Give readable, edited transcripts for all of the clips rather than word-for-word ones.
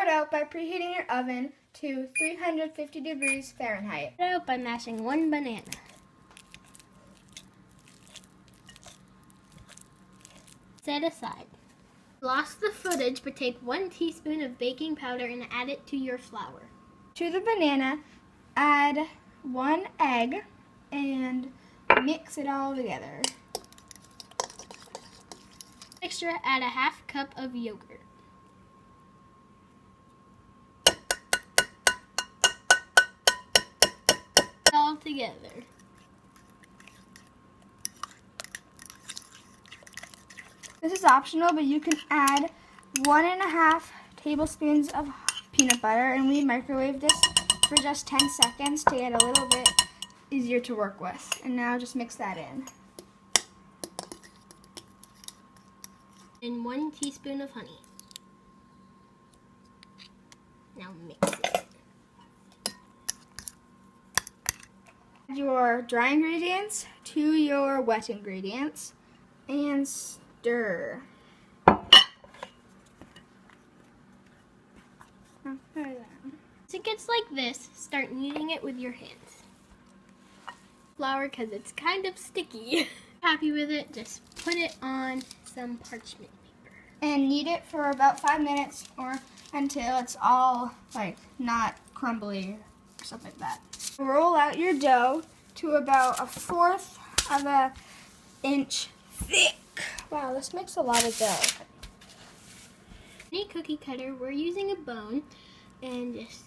Start out by preheating your oven to 350 degrees Fahrenheit. Start out by mashing 1 banana. Set aside. Lost the footage, but take 1 teaspoon of baking powder and add it to your flour. To the banana, add 1 egg and mix it all together. Mixture, add a 1/2 cup of yogurt. All together. This is optional, but you can add 1.5 tablespoons of peanut butter, and we microwave this for just 10 seconds to get a little bit easier to work with. And now just mix that in. And 1 teaspoon of honey. Now mix it. Add your dry ingredients to your wet ingredients and stir. As it gets like this, start kneading it with your hands. Flour, because it's kind of sticky. Happy with it, just put it on some parchment paper. And knead it for about 5 minutes or until it's all like not crumbly or something like that. Roll out your dough to about 1/4 of an inch thick. Wow, this makes a lot of dough. Any cookie cutter, we're using a bone and just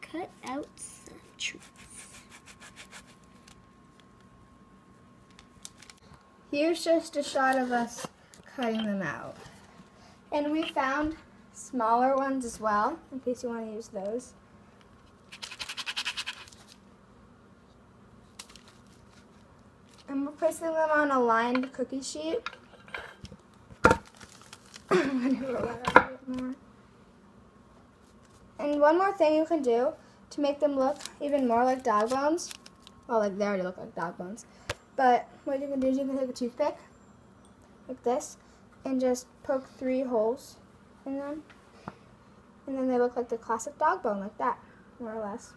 cut out some treats. Here's just a shot of us cutting them out. And we found smaller ones as well, in case you want to use those. And we're placing them on a lined cookie sheet. I'm going to roll that out a bit more. And one more thing you can do to make them look even more like dog bones. Well, like they already look like dog bones. But what you can do is you can take a toothpick, like this, and just poke 3 holes in them. And then they look like the classic dog bone, like that, more or less.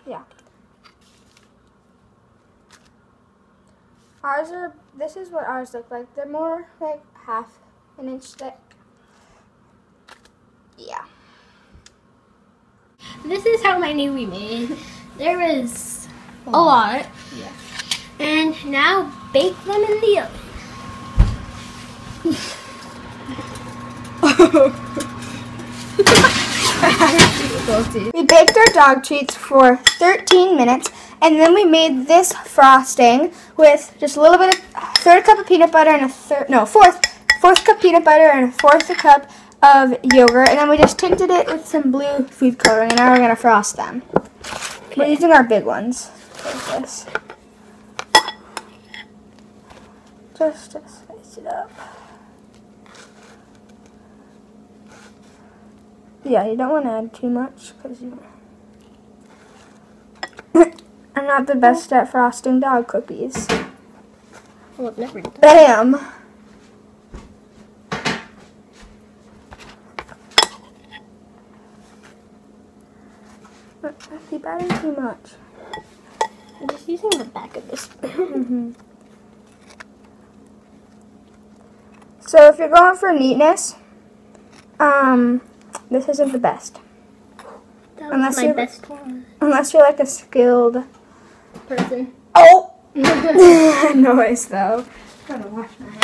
Yeah. This is what ours look like. They're more like 1/2 an inch thick. Yeah. This is how many we made. There was a lot. Yeah. And now bake them in the oven. We baked our dog treats for 13 minutes, and then we made this frosting with just a little bit of 1/3 cup of peanut butter and fourth cup peanut butter and 1/4 cup of yogurt, and then we just tinted it with some blue food coloring, and now we're gonna frost them. Okay. We're using our big ones like this. Just to spice it up. Yeah, you don't want to add too much because I'm not the best at frosting dog cookies. Well, I've never done. Bam! I keep adding too much. I'm just using the back of this spoon. So if you're going for neatness, this isn't the best. That was my best one. Unless you're like a skilled person. Oh! Noise though. I'm gonna wash my hands.